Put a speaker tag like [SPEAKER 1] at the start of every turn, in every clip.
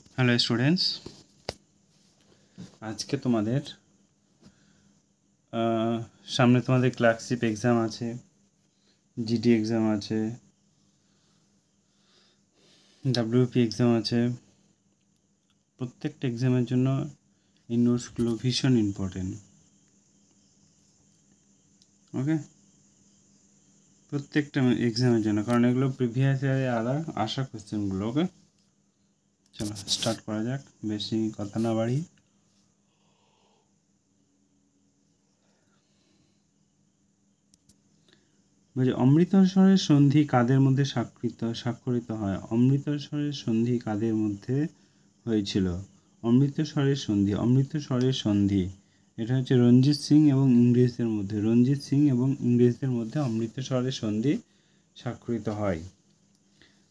[SPEAKER 1] Hello students, আজকে তোমাদের সামনে তোমাদের ক্লার্কশিপ এক্সাম আছে, জিডি এক্সাম আছে, ডাব্লিউপি এক্সাম আছে। প্রত্যেকটা এক্সামের জন্য এই নোটসগুলো ভীষণ ইম্পর্টেন্ট। ওকে, প্রত্যেকটা এক্সামের জন্য, কারণ এগুলো প্রিভিয়াস ইয়ারে আসা কোয়েশ্চেনগুলো। ওকে, চলো স্টার্ট করা যাক, বেশি কথা না বাড়ি। বলছি, অমৃতসরের সন্ধি কাদের মধ্যে স্বাক্ষরিত হয়? অমৃতসরের সন্ধি কাদের মধ্যে হয়েছিল? অমৃতসরের সন্ধি এটা হচ্ছে রঞ্জিত সিং এবং ইংরেজদের মধ্যে অমৃতসরের সন্ধি স্বাক্ষরিত হয়।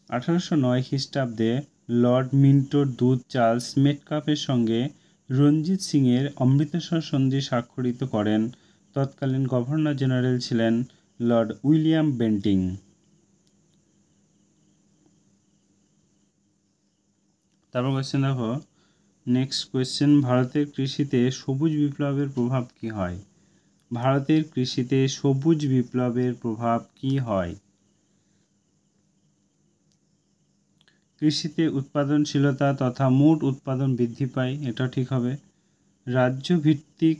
[SPEAKER 1] 1809 খ্রিস্টাব্দে লর্ড মিন্টোর দূত চার্লস মেটকাফের সঙ্গে রঞ্জিত সিংয়ের অমৃতসর সন্ধি স্বাক্ষরিত করেন তৎকালীন গভর্নর জেনারেল ছিলেন লর্ড উইলিয়াম বেন্টিং। তারপর কোয়েশ্চেন দেখো, নেক্সট কোয়েশ্চেন, ভারতের কৃষিতে সবুজ বিপ্লবের প্রভাব কি হয়? ভারতের কৃষিতে সবুজ বিপ্লবের প্রভাব কি হয়? কৃষিতে উৎপাদনশীলতা তথা মোট উৎপাদন বৃদ্ধি পায়, এটা ঠিক হবে। রাজ্য ভিত্তিক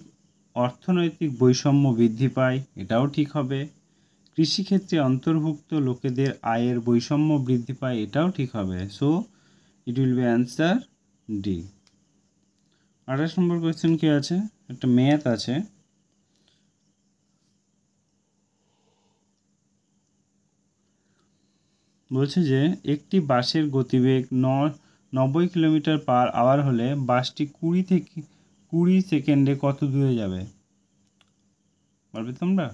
[SPEAKER 1] অর্থনৈতিক বৈষম্য বৃদ্ধি পায়, এটাও ঠিক হবে। কৃষিক্ষেত্রে অন্তর্ভুক্ত লোকেদের আয়ের বৈষম্য বৃদ্ধি পায়, এটাও ঠিক হবে। So it will be answer D. 28 number question কি আছে? একটা ম্যাথ আছে। বলছে যে একটি বাসের গতিবেগ 90 কিলোমিটার পার আওয়ার হলে বাসটি 20 সেকেন্ডে কত দূরে যাবে? বলবে তোমরা?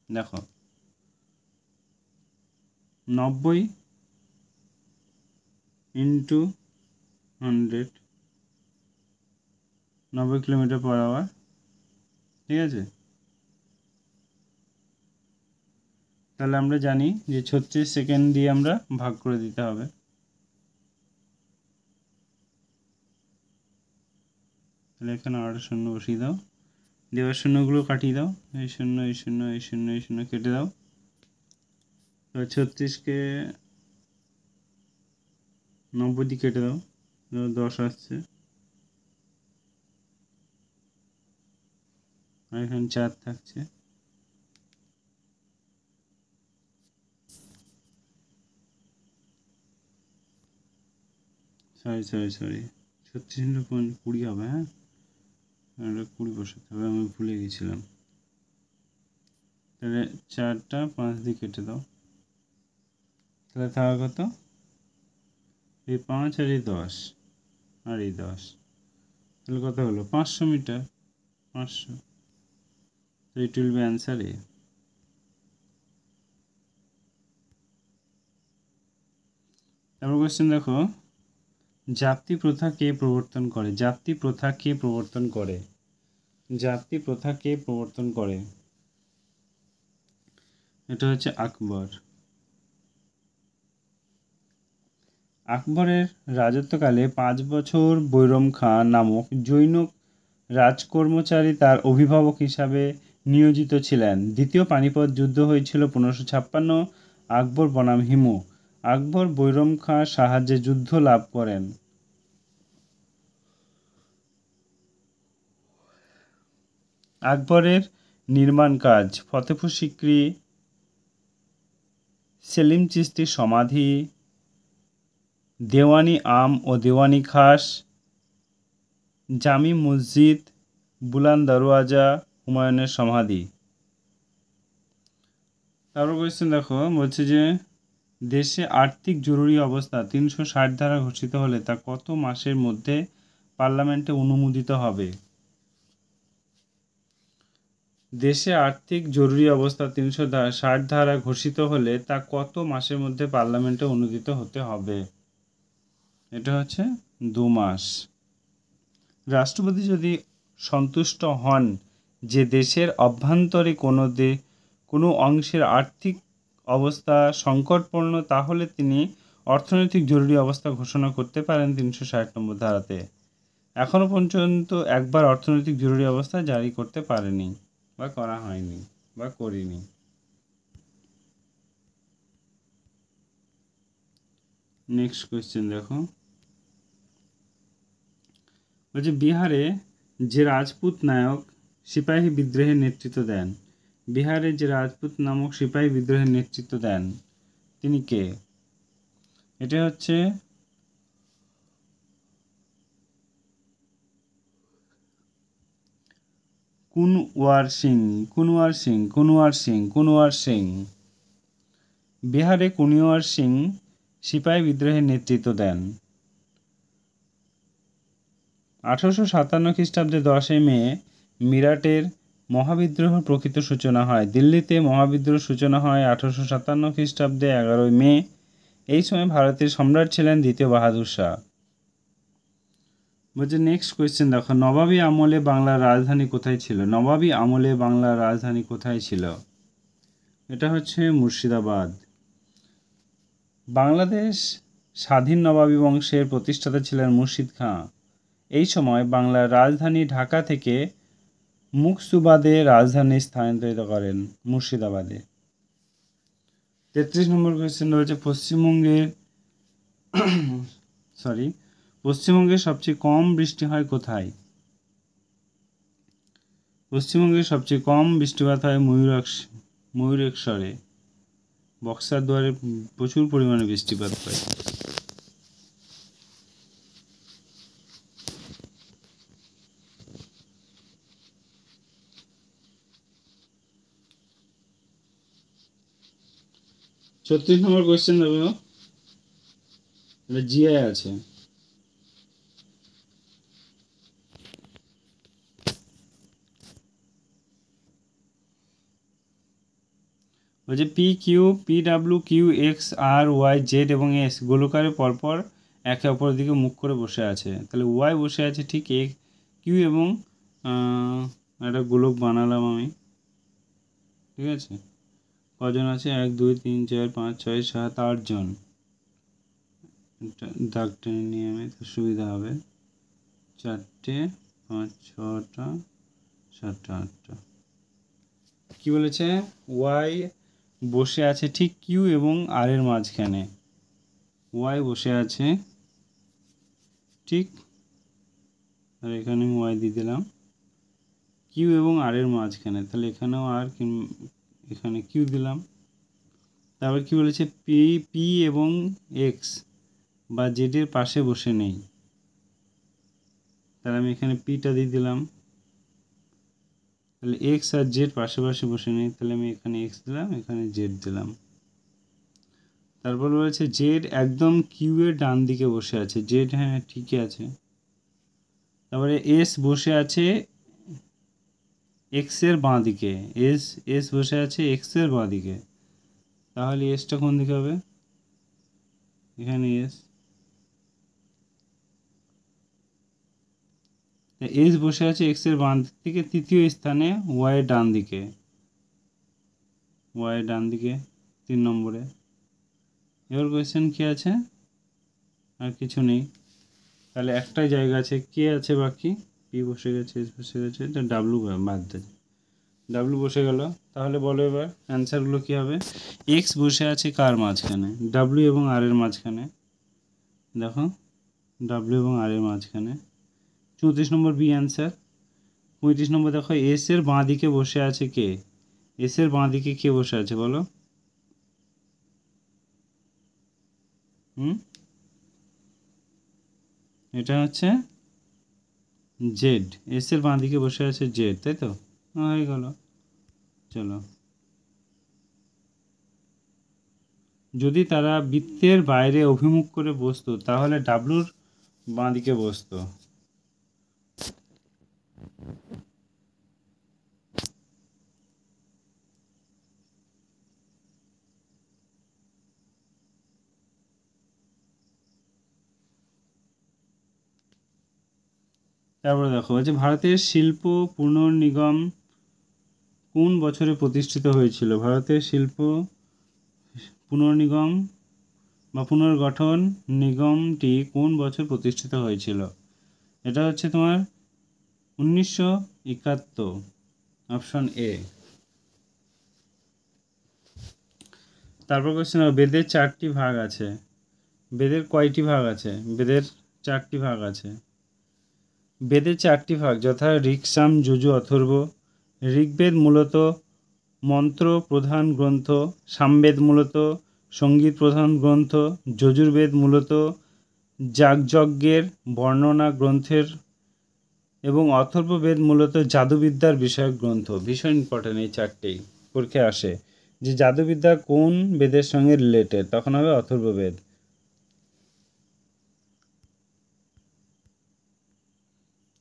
[SPEAKER 1] দেখো, 90 ইন্টু 100, 90 কিলোমিটার পার আওয়ার, ঠিক আছে? তাহলে আমরা জানি যে 36 সেকেন্ড দিয়ে আমরা ভাগ করে দিতে হবে। তাহলে এখানে 8 শূন্য বসিয়ে দাও, দেওয়ার শূন্যগুলো কাটিয়ে দাও, এই শূন্য এই শূন্য এই শূন্য এই শূন্য কেটে দাও। তো 36কে 90 দিয়ে কেটে দাও, 10 আসছে, আর এখানে 4 থাকছে। সরি 36.20 হবে। হ্যাঁ, এটা 20 বসাতে হবে, আমি ভুলে গেছিলাম। তাহলে 4টা 5 দিয়ে কেটে দাও, তাহলে থাকা কত? এই 5 আর এই 10 আর এই 10, তাহলে কত হলো? 500 মিটার, 500। তো ইট উইল বি অ্যান্সার এ। তারপর কোয়েশ্চেন দেখো, জাতি প্রথা কে প্রবর্তন করে? জাতি প্রথা কে প্রবর্তন করে? জাতি প্রথা কে প্রবর্তন করে? এটা হচ্ছে আকবর। আকবরের রাজত্বকালে 5 বছর বৈরম খাঁ নামক জৈন রাজকর্মচারী তার অভিভাবক হিসাবে নিয়োজিত ছিলেন। দ্বিতীয় পানিপথ যুদ্ধ হয়েছিল 1556। আকবর বনাম হিমু। আকবর বৈরম খাঁর সাহায্যে যুদ্ধ লাভ করেন। আকবরের নির্মাণ কাজ, ফতেপুর সিক্রি, সেলিম চিশতির সমাধি, দেওয়ানি আম ও দেওয়ানি খাস, জামি মসজিদ, বুলান দরওয়াজা, হুমায়ুনের সমাধি। তারপর কোয়েশ্চেন দেখো, বলছে যে দেশে আর্থিক জরুরি অবস্থা 360 ধারা ঘোষিত হলে তা কত মাসের মধ্যে পার্লামেন্টে অনুমোদিত হবে? দেশে আর্থিক জরুরি অবস্থা 360 ধারা ঘোষিত হলে তা কত মাসের মধ্যে পার্লামেন্টে অনুমোদিত হতে হবে? এটা হচ্ছে 2 মাস। রাষ্ট্রপতি যদি সন্তুষ্ট হন যে দেশের অভ্যন্তরে কোনো অংশের আর্থিক অবস্থা সংকটপূর্ণ, তাহলে তিনি অর্থনৈতিক জরুরি অবস্থা ঘোষণা করতে পারেন 360 নম্বর ধারাতে। এখনও পর্যন্ত একবার অর্থনৈতিক জরুরি অবস্থা জারি করতে পারেনি বা করা হয়নি বা করিনি। নেক্সট কোয়েশ্চেন দেখো, বলছে বিহারে যে রাজপুত নায়ক সিপাহী বিদ্রোহের নেতৃত্ব দেন, বিহারে যে রাজপুত নামক সিপাহী বিদ্রোহের নেতৃত্ব দেন তিনি কে? এটা হচ্ছে কুনওয়ার সিং। বিহারে কুনওয়ার সিং সিপাহী বিদ্রোহের নেতৃত্ব দেন। 1857 খ্রিস্টাব্দে 10 মে মিরাটের মহাবিদ্রোহ প্রকৃত সূচনা হয়। দিল্লিতে মহাবিদ্রোহ সূচনা হয় 1857 খ্রিস্টাব্দে 11 মে। এই সময় ভারতের সম্রাট ছিলেন দ্বিতীয় বাহাদুর শাহ। বলছে নেক্সট কোয়েশ্চেন দেখো, নবাবী আমলে বাংলার রাজধানী কোথায় ছিল? নবাবী আমলে বাংলার রাজধানী কোথায় ছিল? এটা হচ্ছে মুর্শিদাবাদ। বাংলাদেশ স্বাধীন নবাবী বংশের প্রতিষ্ঠাতা ছিলেন মুর্শিদ খাঁ। এই সময় বাংলার রাজধানী ঢাকা থেকে মুকসুবাদে রাজধানী স্থানান্তরিত করেন মুর্শিদাবাদে। 33 নম্বর কোয়েশ্চেন রয়েছে, পশ্চিমবঙ্গের সবচেয়ে কম বৃষ্টি হয় কোথায়? পশ্চিমবঙ্গের সবচেয়ে কম বৃষ্টিপাত হয় ময়ূরেশ্বরে। বক্সার দুয়ারে প্রচুর পরিমাণে বৃষ্টিপাত হয়। ছত্রিশ নম্বর কোয়েশ্চেন দেখো, এটা জিআই আছে। বলছে P Q, P W, Q, X, R, Y, Z এবং এস গোলকারে পরপর একে অপরের দিকে মুখ করে বসে আছে। তাহলে ওয়াই বসে আছে ঠিক কিউ এবং একটা গোলক বানালাম আমি, ঠিক আছে? কজন আছে? 1 2 3 4 5 6 7 8 জন। দাগ টেনে নিয়ে আমি তো সুবিধা হবে। 4টে 5 6টা 7টা 8টা। কি বলেছে? ওয়াই বসে আছে ঠিক কিউ এবং আর এর মাঝখানে। ওয়াই বসে আছে ঠিক, আর এখানে আমি ওয়াই দিয়ে দিলাম, কিউ এবং আর এর মাঝখানে। তাহলে এখানেও আর, এখানে কিউ দিলাম। তারপর কি বলেছে? পি এবং এক্স বা জেডের পাশে বসে নেই। তাহলে আমি এখানে পিটা দিয়ে দিলাম। তাহলে এক্স আর জেড পাশে পাশে বসে নেই, তাহলে আমি এখানে এক্স দিলাম, এখানে জেড দিলাম। তারপর বলেছে জেড একদম কিউ এর ডান দিকে বসে আছে। জেড, হ্যাঁ ঠিকই আছে। তারপরে এস বসে আছে এক্স এর বাঁ দিকে। এস বসে আছে এক্স এর বাঁ দিকে। তাহলে এসটা কোন দিকে হবে? এখানে এস বসে আছে এক্স এর বাঁ দিকে, তৃতীয় স্থানে ওয়াই এর ডান দিকে। ওয়াই এর ডান দিকে 3 নম্বরে। এবার কোয়েশ্চেন কি আছে? আর কিছু নেই। তাহলে একটাই জায়গা আছে, কে আছে বাকি? পি বসে গেছে, এস বসে গেছে, এটা ডাব্লু বাদ দেয়, ডাব্লু বসে গেল। তাহলে বলো এবার অ্যান্সারগুলো কী হবে? এক্স বসে আছে কার মাঝখানে? ডাব্লু এবং আর এর মাঝখানে। দেখো ডাব্লু এবং আর এর মাঝখানে। 34 নম্বর বি অ্যান্সার। 35 নম্বর দেখো, এস এর বাঁ দিকে বসে আছে কে? এস এর বাঁ দিকে কে বসে আছে বলো? এটা হচ্ছে জেড। এস এর বাঁ দিকে বসে আছে জেড, তাই তো? হয়ে গেল। চলো, যদি তারা বৃত্তের বাইরে অভিমুখ করে বসতো তাহলে ডাব্লুর বাঁ দিকে বসতো। তারপরে দেখো যে ভারতের শিল্প পুনর্নিগম কোন বছরে প্রতিষ্ঠিত হয়েছিল? ভারতের শিল্প পুনর্নিগম বা পুনর্গঠন নিগমটি কোন বছর প্রতিষ্ঠিত হয়েছিল? এটা হচ্ছে তোমার 1971, অপশন এ। তারপর কোশ্চেন, বেদের 4টি ভাগ আছে। বেদের কয়টি ভাগ আছে? বেদের 4টি ভাগ আছে। বেদের 4টি ভাগ যথা ঋক, সাম, যজু, অথর্ব। ঋগ্বেদ মূলত মন্ত্র প্রধান গ্রন্থ, সামবেদ মূলত সঙ্গীত প্রধান গ্রন্থ, যজুর্বেদ মূলত যাগযজ্ঞের বর্ণনা গ্রন্থের এবং অথর্ববেদ মূলত জাদুবিদ্যার বিষয়ক গ্রন্থ। ভীষণ ইম্পর্টেন্ট এই 4টেই, পরীক্ষায় আসে যে জাদুবিদ্যা কোন বেদের সঙ্গে রিলেটেড, তখন হবে অথর্ববেদ।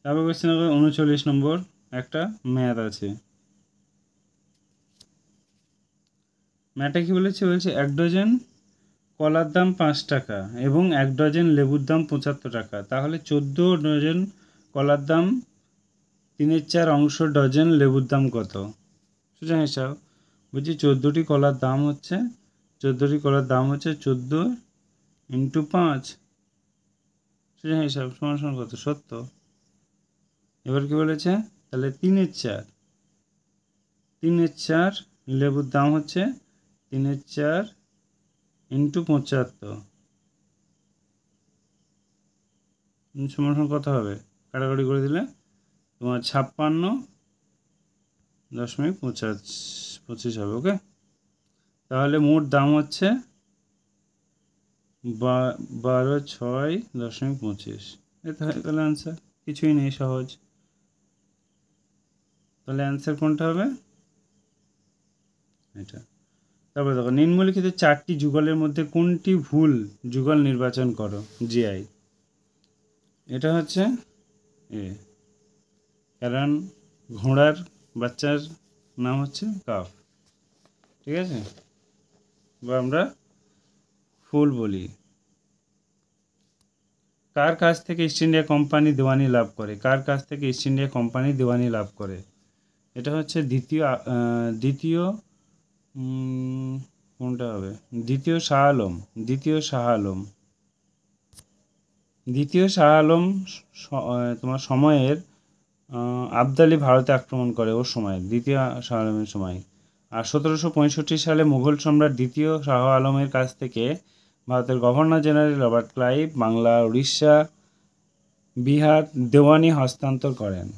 [SPEAKER 1] তারপর কোশ্চেন হবে 39 নম্বর, একটা ম্যাথ আছে। ম্যাথটা কি বলেছে? বলছে 1 ডজন কলার দাম 5 টাকা এবং 1 ডজন লেবুর দাম 75 টাকা, তাহলে 14 ডজন কলার দাম 3/4 অংশ ডজন লেবুর দাম কত? সোজা হিসাব। বলছি 14টি কলার দাম হচ্ছে 14 ইন্টু 5, সোজা হিসাব, সমান সমান কত? 70। এবার কি বলেছে? তাহলে 3/4 লেবুর দাম হচ্ছে 3/4 ইন্টু 75, সমান সমান কত হবে? কাটাকাটি করে দিলে তোমার 56.25 হবে। ওকে, তাহলে মোট দাম হচ্ছে 12,6.25। এটা হয়ে গেল অ্যান্সার, কিছুই নেই, সহজ। তাহলে অ্যান্সার কোনটা হবে? এটা। তারপরে দেখো, নিম্নলিখিত 4টি যুগলের মধ্যে কোনটি ভুল যুগল নির্বাচন করো, জিআই। এটা হচ্ছে এ, কারণ ঘোড়ার বাচ্চার নাম হচ্ছে কাফ, ঠিক আছে, বা আমরা ফুল বলি। কার কাছ থেকে ইস্ট ইন্ডিয়া কোম্পানি দেওয়ানি লাভ করে? কার কাছ থেকে ইস্ট ইন্ডিয়া কোম্পানি দেওয়ানি লাভ করে? এটা হচ্ছে দ্বিতীয় কোনটা হবে? দ্বিতীয় শাহ আলম। তোমার সময়ের আবদালি ভারতে আক্রমণ করে ওর সময়, দ্বিতীয় শাহ আলমের সময়। আর 1765 সালে মুঘল সম্রাট দ্বিতীয় শাহ আলমের কাছ থেকে ভারতের governor general Robert Clive Bangla, Orissa, Bihar দেওয়ানি হস্তান্তর করেন।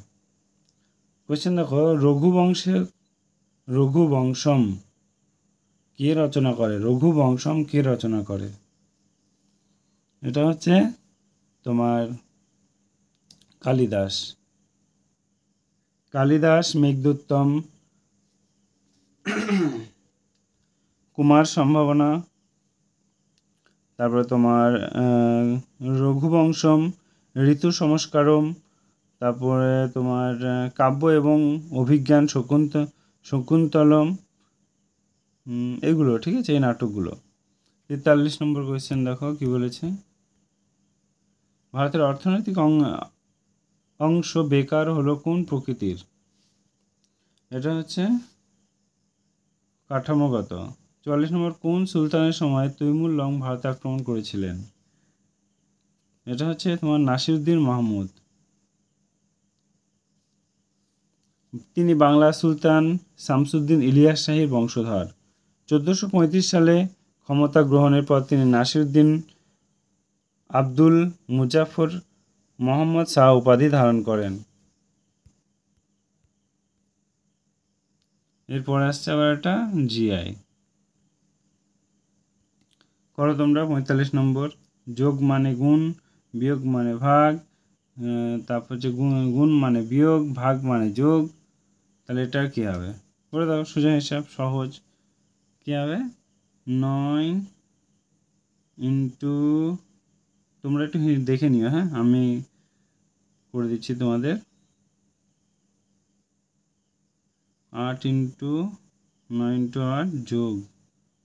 [SPEAKER 1] কোশ্চেন দেখো, রঘুবংশম কে রচনা করে? এটা হচ্ছে তোমার কালিদাস, মেঘদূতম, কুমার সম্ভাবনা, তারপরে তোমার রঘুবংশম, ঋতু সংস্কারম, তারপরে তোমার কাব্য এবং অভিজ্ঞান শকুন্তলম, এগুলো, ঠিক আছে, এই নাটকগুলো। 43 নম্বর কোয়েশ্চেন দেখো কি বলেছে। ভারতের অর্থনৈতিক অংশ বেকার হলো কোন প্রকৃতির? এটা হচ্ছে কাঠামোগত। 44 নম্বর, কোন সুলতানের সময় তৈমুর লং ভারতে আক্রমণ করেছিলেন? এটা হচ্ছে তোমার নাসিরউদ্দিন মাহমুদ। তিনি বাংলার সুলতান শামসুদ্দিন ইলিয়াস শাহীর বংশধর। 1435 সালে ক্ষমতা গ্রহণের পর তিনি নাসিরউদ্দিন আব্দুল মুজাফর মোহাম্মদ শাহ উপাধি ধারণ করেন। এরপর আসছে আবার একটা জিআই করো তোমরা। 45 নম্বর, যোগ মানে গুণ, বিয়োগ মানে ভাগ, তারপর হচ্ছে গুণ মানে বিয়োগ, ভাগ মানে যোগ, তাহলে এটা কী হবে? করে দাও, সোজা হিসাব, সহজ। কী হবে? 9 ইন্টু, তোমরা একটু দেখে নিও, হ্যাঁ, আমি করে দিচ্ছি তোমাদের। 8 ইন্টু 9 ইন্টু 8 যোগ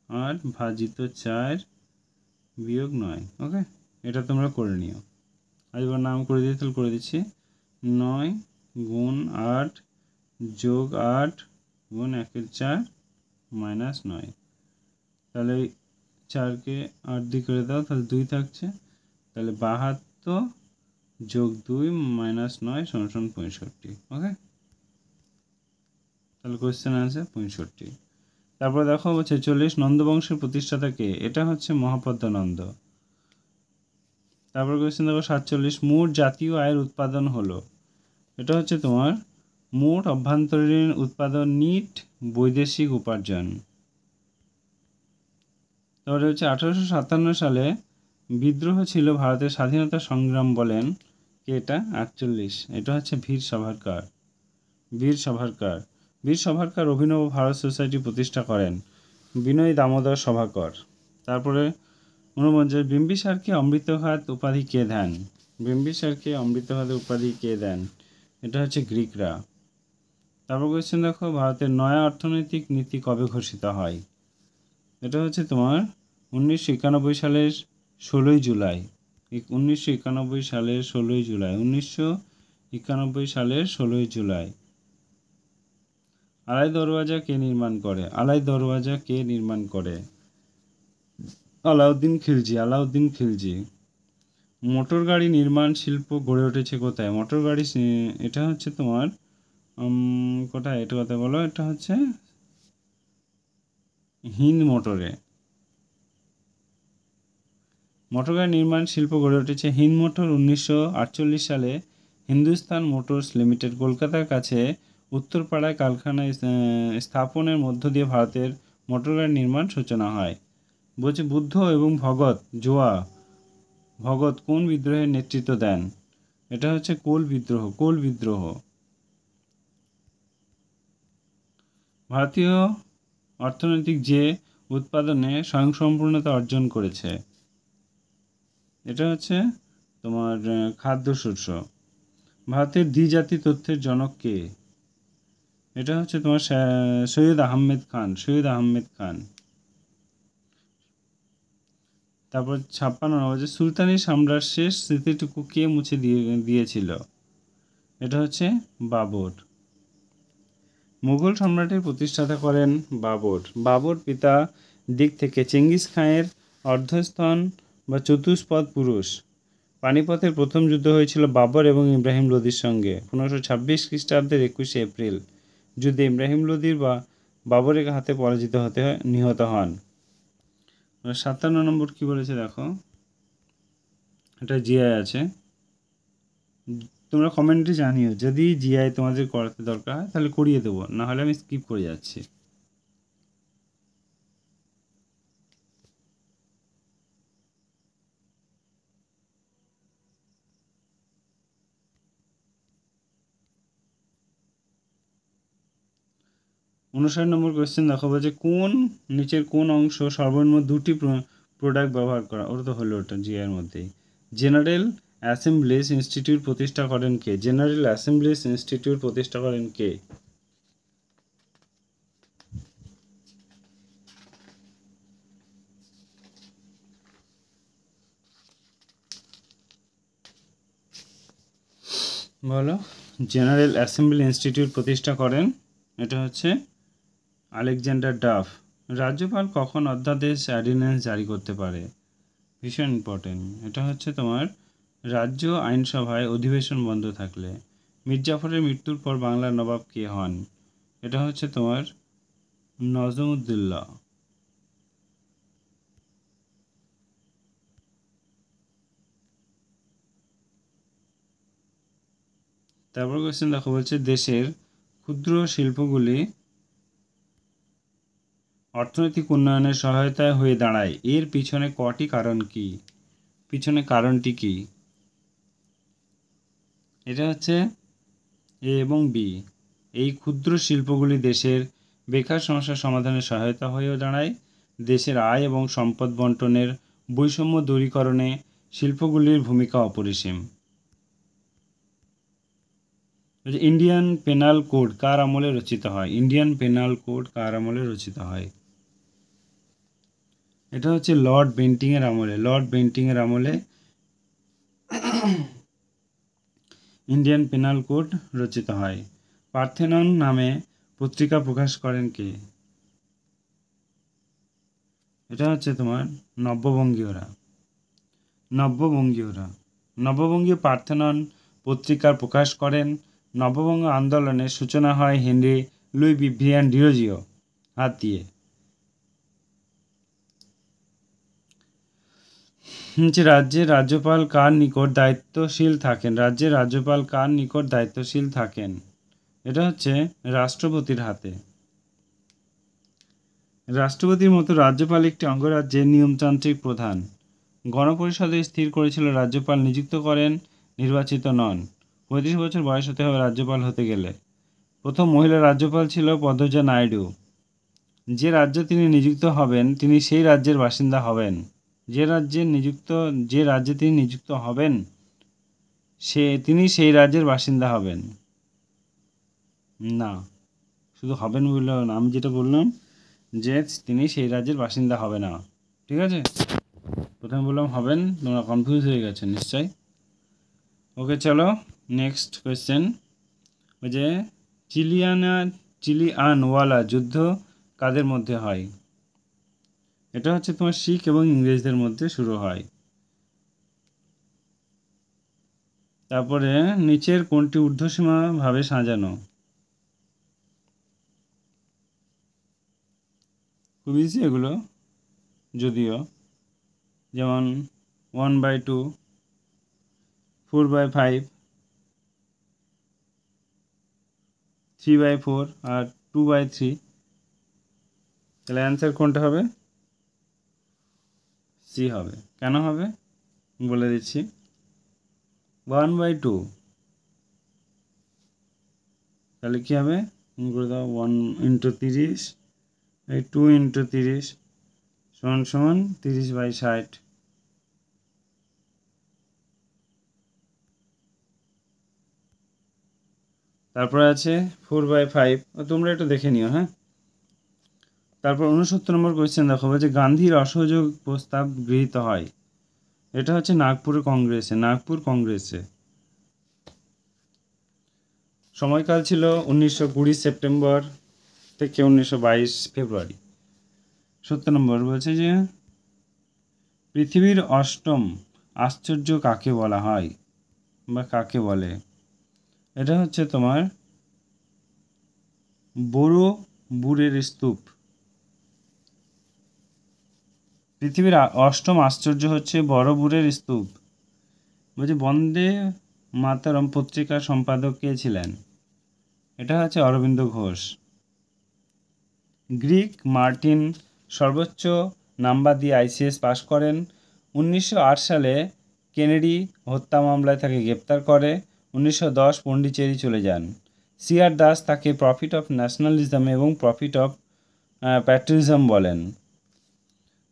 [SPEAKER 1] 8 ভাজিত 4 বিয়োগ 9। ওকে, এটা তোমরা করে নিও। আরেকবার নাম করে দিই, তাহলে করে দিচ্ছি। 9 গুণ 8 যোগ 8 গুণ 1 4 মাইনাস 9, তাহলে 4কে 8 দিয়ে করে দাও, তাহলে 2 থাকছে, তাহলে 72 যোগ 2 মাইনাস 9 সমান 65। ওকে, তাহলে কোয়েশ্চেন আনসার 65। তারপরে দেখো 46 নন্দবংশের প্রতিষ্ঠাতা কে? এটা হচ্ছে মহাপদ্মানন্দ। তারপর কোয়েশ্চেন দেখো 47 মোট জাতীয় আয়ের উৎপাদন হলো, এটা হচ্ছে তোমার মোট অভ্যন্তরীণ উৎপাদন নিট বৈদেশিক উপার্জন। তারপরে হচ্ছে 1857 সালে বিদ্রোহ ছিল ভারতের স্বাধীনতা সংগ্রাম বলেন কে? এটা 48, এটা হচ্ছে বীর সাভারকর। বীর সাভারকর অভিনব ভারত সোসাইটি প্রতিষ্ঠা করেন বিনয় দামোদর সভাকর। তারপরে 49 বিম্বিসারকে অমৃতভাত উপাধি কে দেন? বিম্বিসারকে অমৃতভাত উপাধি কে দেন? এটা হচ্ছে গ্রিকরা। তারপর কোয়েশ্চেন দেখো ভারতের নয়া অর্থনৈতিক নীতি কবে ঘোষিত হয়? এটা হচ্ছে তোমার 1991 সালের 16ই জুলাই। 1991 সালের 16ই জুলাই। 1991 সালের 16ই জুলাই। আলাই দরওয়াজা কে নির্মাণ করে? আলাই দরওয়াজা কে নির্মাণ করে? আলাউদ্দিন খিলজি। মোটর গাড়ি নির্মাণ শিল্প গড়ে উঠেছে কোথায়? মোটর গাড়ি এটা হচ্ছে তোমার কোথায়? এটা কথা বলো। এটা হচ্ছে হিন্দ মোটরে। মোটর গাড়ি নির্মাণ শিল্প গড়ে উঠেছে হিন্দ মোটর 1948 সালে হিন্দুস্তান মোটরস লিমিটেড কলকাতার কাছে উত্তরপাড়ায় কারখানায় স্থাপনের মধ্য দিয়ে ভারতের মোটর গাড়ি নির্মাণ সূচনা হয়। বলছে বুদ্ধ এবং ভগত কোন বিদ্রোহের নেতৃত্ব দেন? এটা হচ্ছে কোল বিদ্রোহ। ভারতীয় অর্থনৈতিক যে উৎপাদনে স্বয়ংসম্পূর্ণতা অর্জন করেছে, এটা হচ্ছে তোমার খাদ্যশস্য। ভারতের দ্বিজাতি তথ্যের জনক কে? এটা হচ্ছে তোমার সৈয়দ আহমেদ খান। তারপর 56 নম্বর সুলতানি সাম্রাজ্যের শেষ স্মৃতিটুকু কে মুছে দিয়েছিল? এটা হচ্ছে বাবর। মুঘল সম্রাটের প্রতিষ্ঠাতা করেন বাবর পিতা দিক থেকে চেঙ্গিস খানের অর্ধস্তন বা চতুষ্পদ পুরুষ। পানিপথের প্রথম যুদ্ধ হয়েছিল বাবর এবং ইব্রাহিম লোদির সঙ্গে 1526 খ্রিস্টাব্দের 21শে এপ্রিল। যুদ্ধে ইব্রাহিম লোদির বা বাবরের হাতে নিহত হন। 57 নম্বর কি বলেছে দেখো, এটা জিআই আছে, তোমরা কমেন্টে জানিও যদি জিআই তোমাদের করাতে দরকার হয় তাহলে করিয়ে দেবো, না হলে আমি স্কিপ করে যাচ্ছি। উনষাট নম্বর কোয়েশ্চেন দেখো, বলছে নিচের কোন অংশ সর্বনিম্ন 2টি প্রোডাক্ট ব্যবহার করা? ওটা তো হলো, ওটা জিআইয়ের মধ্যেই। জেনারেল অ্যাসেম্বলিজ ইনস্টিটিউট প্রতিষ্ঠা করেন কে? জেনারেল অ্যাসেম্বলিজ ইনস্টিটিউট প্রতিষ্ঠা করেন কে? বলো। জেনারেল অ্যাসেম্বলি ইনস্টিটিউট প্রতিষ্ঠা করেন, এটা হচ্ছে আলেকজান্ডার ডাফ। রাজ্যপাল কখন অধ্যাদেশ অর্ডিন্যান্স জারি করতে পারে? ভীষণ ইম্পর্টেন্ট। এটা হচ্ছে তোমার রাজ্য আইনসভায় অধিবেশন বন্ধ থাকলে। মীর জাফরের মৃত্যুর পর বাংলার নবাব কে হন? এটা হচ্ছে তোমার নজমউদ্দৌলা। তারপর কোয়েশ্চেন দেখো, বলছে দেশের ক্ষুদ্র শিল্পগুলি অর্থনৈতিক উন্নয়নের সহায়তায় হয়ে দাঁড়ায়, এর পিছনে কটি কারণ কি? কারণটি কি? এটা হচ্ছে এ এবং বি। এই ক্ষুদ্র শিল্পগুলি দেশের বেকার সমস্যার সমাধানে সহায়তা হয়েও দাঁড়ায়। দেশের আয় এবং সম্পদ বন্টনের বৈষম্য দূরীকরণে শিল্পগুলির ভূমিকা অপরিসীম। ইন্ডিয়ান পেনাল কোড কার আমলে রচিত হয়? ইন্ডিয়ান পেনাল কোড কার আমলে রচিত হয়? এটা হচ্ছে লর্ড বেন্টিংয়ের আমলে ইন্ডিয়ান পেনাল কোড রচিত হয়। পার্থেনন নামে পত্রিকা প্রকাশ করেন কে? এটা হচ্ছে তোমার নব্যবঙ্গীয়রা। নব্যবঙ্গীয় পার্থেনন পত্রিকার প্রকাশ করেন। নব্যবঙ্গ আন্দোলনের সূচনা হয় হেনরি লুই ভিভিয়ান ডিরোজিও হাত দিয়ে। রাজ্যের রাজ্যপাল কার নিকট দায়িত্বশীল থাকেন? রাজ্যের রাজ্যপাল কার নিকট দায়িত্বশীল থাকেন? এটা হচ্ছে রাষ্ট্রপতির হাতে। রাষ্ট্রপতির মতো রাজ্যপাল একটি অঙ্গরাজ্যের নিয়মতান্ত্রিক প্রধান। গণপরিষদে স্থির করেছিল রাজ্যপাল নিযুক্ত করেন, নির্বাচিত নন। 35 বছর বয়স হতে হবে রাজ্যপাল হতে গেলে। প্রথম মহিলা রাজ্যপাল ছিল পদ্মজা নাইডু। যে রাজ্যে তিনি নিযুক্ত হবেন তিনি সেই রাজ্যের বাসিন্দা হবেন। যে রাজ্যে তিনি নিযুক্ত হবেন তিনি সেই রাজ্যের বাসিন্দা হবেন না। শুধু হবেন বললেও না, আমি যেটা বললাম যে তিনি সেই রাজ্যের বাসিন্দা হবে না। ঠিক আছে, প্রথমে বললাম হবেন, তোমরা কনফিউজ হয়ে গেছো নিশ্চয়। ওকে, চলো নেক্সট কোয়েশ্চেন। ওই যে চিলিয়ানওয়ালা যুদ্ধ কাদের মধ্যে হয়? এটা হচ্ছে তোমার শিখ এবং ইংরেজদের মধ্যে শুরু হয়। তারপরে নিচের কোনটি ঊর্ধ্বসীমা ভাবে সাজানো? খুব ইজি এগুলো যদিও, যেমন 1/2, 4/5, 3/4 আর 2/3। তাহলে অ্যান্সার কোনটা হবে? সি হবে। কেন হবে বলে দিচ্ছি। 1/2 তাহলে কী হবে? করে দাও 1 × 30, 2 × 30 = 30/60। তারপরে আছে 4/5, তোমরা একটু দেখে নিও। হ্যাঁ, তারপর 69 নম্বর কোয়েশ্চেন দেখো, যে গান্ধীর অসহযোগ প্রস্তাব গৃহীত হয়। এটা হচ্ছে নাগপুর কংগ্রেসে। সময়কাল ছিল 1920 সেপ্টেম্বর থেকে 1922 ফেব্রুয়ারি। 70 নম্বর বলছে যে পৃথিবীর অষ্টম আশ্চর্য কাকে বলা হয় বা কাকে বলে? এটা হচ্ছে তোমার বড়বুড়ের স্তূপ। পৃথিবীর অষ্টম আশ্চর্য হচ্ছে বড়বুড়ের স্তূপ। বলছে বন্দে মাতরম পত্রিকার সম্পাদক কে ছিলেন? এটা হচ্ছে অরবিন্দ ঘোষ। গ্রিক মার্টিন সর্বোচ্চ নাম্বার দিয়ে ICS পাশ করেন। 1908 সালে কেনেডি হত্যা মামলায় তাকে গ্রেপ্তার করে। 1910 পন্ডিচেরি চলে যান। CR দাস তাকে প্রফিট অফ ন্যাশনালিজম এবং প্রফিট অফ প্যাট্রিয়টিজম বলেন।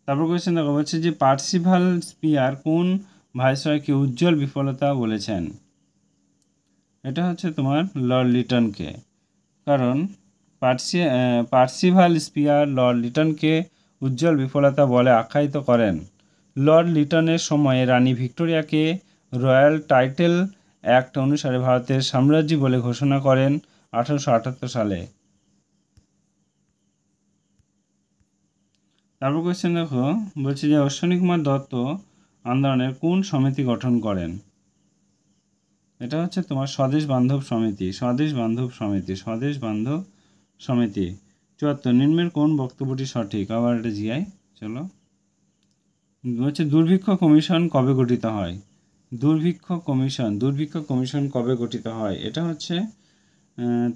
[SPEAKER 1] তারপর কোয়েশ্চেন দেখো, বলছে যে পার্সিভাল স্পিয়ার কোন ভাইসরয়কে উজ্জ্বল বিফলতা বলেছেন? এটা হচ্ছে তোমার লর্ড লিটনকে। কারণ পার্সিভাল স্পিয়ার লর্ড লিটনকে উজ্জ্বল বিফলতা বলে আখ্যায়িত করেন। লর্ড লিটনের সময়ে রানী ভিক্টোরিয়াকে রয়্যাল টাইটেল অ্যাক্ট অনুসারে ভারতের সাম্রাজ্য বলে ঘোষণা করেন 1878 সালে। তারপর কোয়েশ্চেন দেখো, বলছে যে অশ্বিনী কুমার দত্ত আন্দোলনের কোন সমিতি গঠন করেন? এটা হচ্ছে তোমার স্বদেশ বান্ধব সমিতি। 74 নিম্নের কোন বক্তব্যটি সঠিক? আবার এটা জিআই। চলো, হচ্ছে দুর্ভিক্ষ কমিশন কবে গঠিত হয়? দুর্ভিক্ষ কমিশন কবে গঠিত হয়? এটা হচ্ছে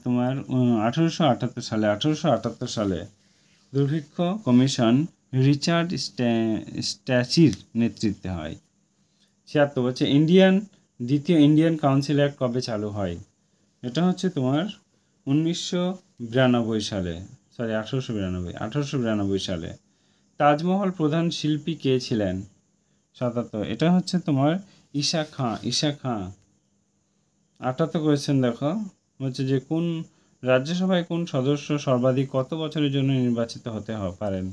[SPEAKER 1] তোমার 1878 সালে দুর্ভিক্ষ কমিশন রিচার্ড স্ট্যাচির নেতৃত্বে হয়। 76 হচ্ছে দ্বিতীয় ইন্ডিয়ান কাউন্সিল অ্যাক্ট কবে চালু হয়? এটা হচ্ছে তোমার 1892 সালে। তাজমহল প্রধান শিল্পী কে ছিলেন? 77 এটা হচ্ছে তোমার ঈশা খাঁ। 78 কোয়েশ্চেন দেখো, হচ্ছে যে কোন রাজ্যসভায় কোন সদস্য সর্বাধিক কত বছরের জন্য নির্বাচিত হতে পারেন?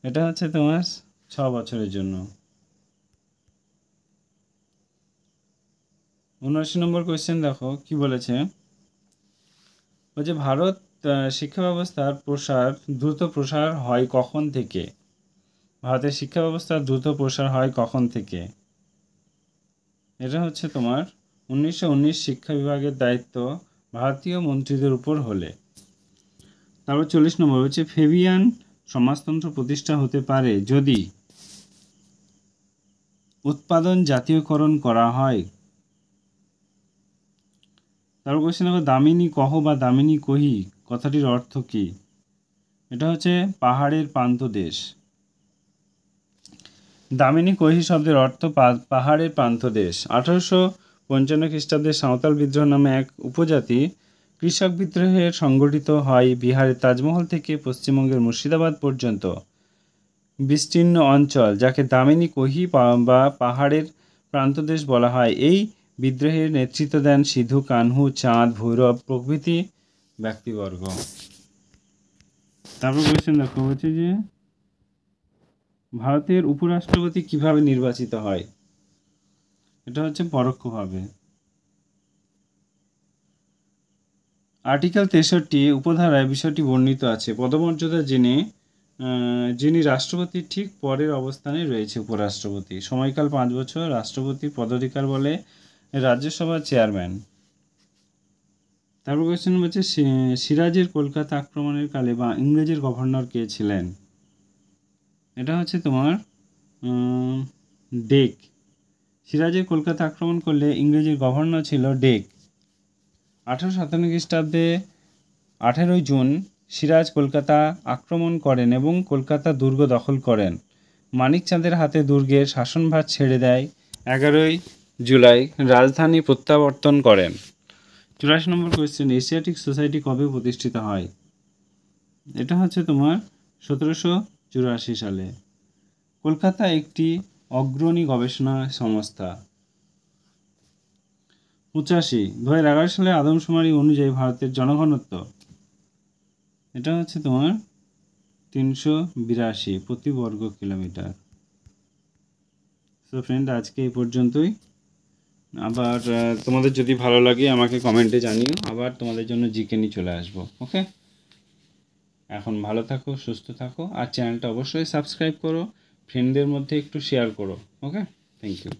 [SPEAKER 1] এটা হচ্ছে তোমার 6 বছরের জন্য। 79 নম্বর কোয়েশ্চেন দেখো কি বলেছে, বলছে ভারত শিক্ষা ব্যবস্থার দ্রুত প্রসার হয় কখন থেকে? ভারতের শিক্ষা ব্যবস্থার দ্রুত প্রসার হয় কখন থেকে? এটা হচ্ছে তোমার 1919 শিক্ষা বিভাগের দায়িত্ব ভারতীয় মন্ত্রীদের উপর হলে। তারপর 40 নম্বর হচ্ছে ফেবিয়ান সমাজতন্ত্র প্রতিষ্ঠা হতে পারে যদি উৎপাদন জাতীয়করণ করা হয়। তারপর কোশ্চেন নম্বর দামিনী কহ বা দামিনী কহি কথাটির অর্থ কী? এটা হচ্ছে পাহাড়ের প্রান্তদেশ। দামিনী কহি শব্দের অর্থ পাহাড়ের প্রান্তদেশ। 1855 খ্রিস্টাব্দে সাঁওতাল বিদ্রোহ নামে এক উপজাতি কৃষক বিদ্রোহের সংগঠিত হয় বিহারের তাজমহল থেকে পশ্চিমবঙ্গের মুর্শিদাবাদ পর্যন্ত বিস্তীর্ণ অঞ্চল, যাকে দামিনী কহি বা পাহাড়ের প্রান্তদেশ বলা হয়। এই বিদ্রোহের নেতৃত্ব দেন সিধু কানহু, চাঁদ, ভৈরব প্রভৃতি ব্যক্তিবর্গ। তারপর কোয়েশ্চেন দেখো হচ্ছে যে ভারতের উপরাষ্ট্রপতি কিভাবে নির্বাচিত হয়? এটা হচ্ছে পরোক্ষভাবে। আর্টিকেল 63 উপধারায় বিষয়টি বর্ণিত আছে। পদমর্যাদা যিনি রাষ্ট্রপতির ঠিক পরের অবস্থানে রয়েছে উপরাষ্ট্রপতি। সময়কাল 5 বছর। রাষ্ট্রপতি পদাধিকার বলে রাজ্যসভার চেয়ারম্যান। তারপর কোয়েশ্চেন হচ্ছে সিরাজের কলকাতা আক্রমণের কালে বা ইংরেজের গভর্নর কে ছিলেন? এটা হচ্ছে তোমার ডেক। সিরাজের কলকাতা আক্রমণ করলে ইংরেজের গভর্নর ছিল ডেক। 1857 খ্রিস্টাব্দে 18 জুন সিরাজ কলকাতা আক্রমণ করেন এবং কলকাতা দুর্গ দখল করেন। মানিকচাঁদের হাতে দুর্গের শাসনভার ছেড়ে দেয় 11 জুলাই রাজধানী প্রত্যাবর্তন করেন। 84 নম্বর কোয়েশ্চেন এশিয়াটিক সোসাইটি কবে প্রতিষ্ঠিত হয়? এটা হচ্ছে তোমার 1784 সালে। কলকাতা একটি অগ্রণী গবেষণা সংস্থা। 85 2011 সালে আদমশুমারি অনুযায়ী ভারতের জনঘনত্ব, এটা হচ্ছে তোমার 382 প্রতি বর্গ কিলোমিটার। সো ফ্রেন্ড, আজকে এই পর্যন্তই। আবার তোমাদের যদি ভালো লাগে আমাকে কমেন্টে জানিও, আবার তোমাদের জন্য জিকে নিয়ে চলে আসবো। ওকে, এখন ভালো থাকো, সুস্থ থাকো, আর চ্যানেলটা অবশ্যই সাবস্ক্রাইব করো, ফ্রেন্ডদের মধ্যে একটু শেয়ার করো। ওকে, থ্যাংক ইউ।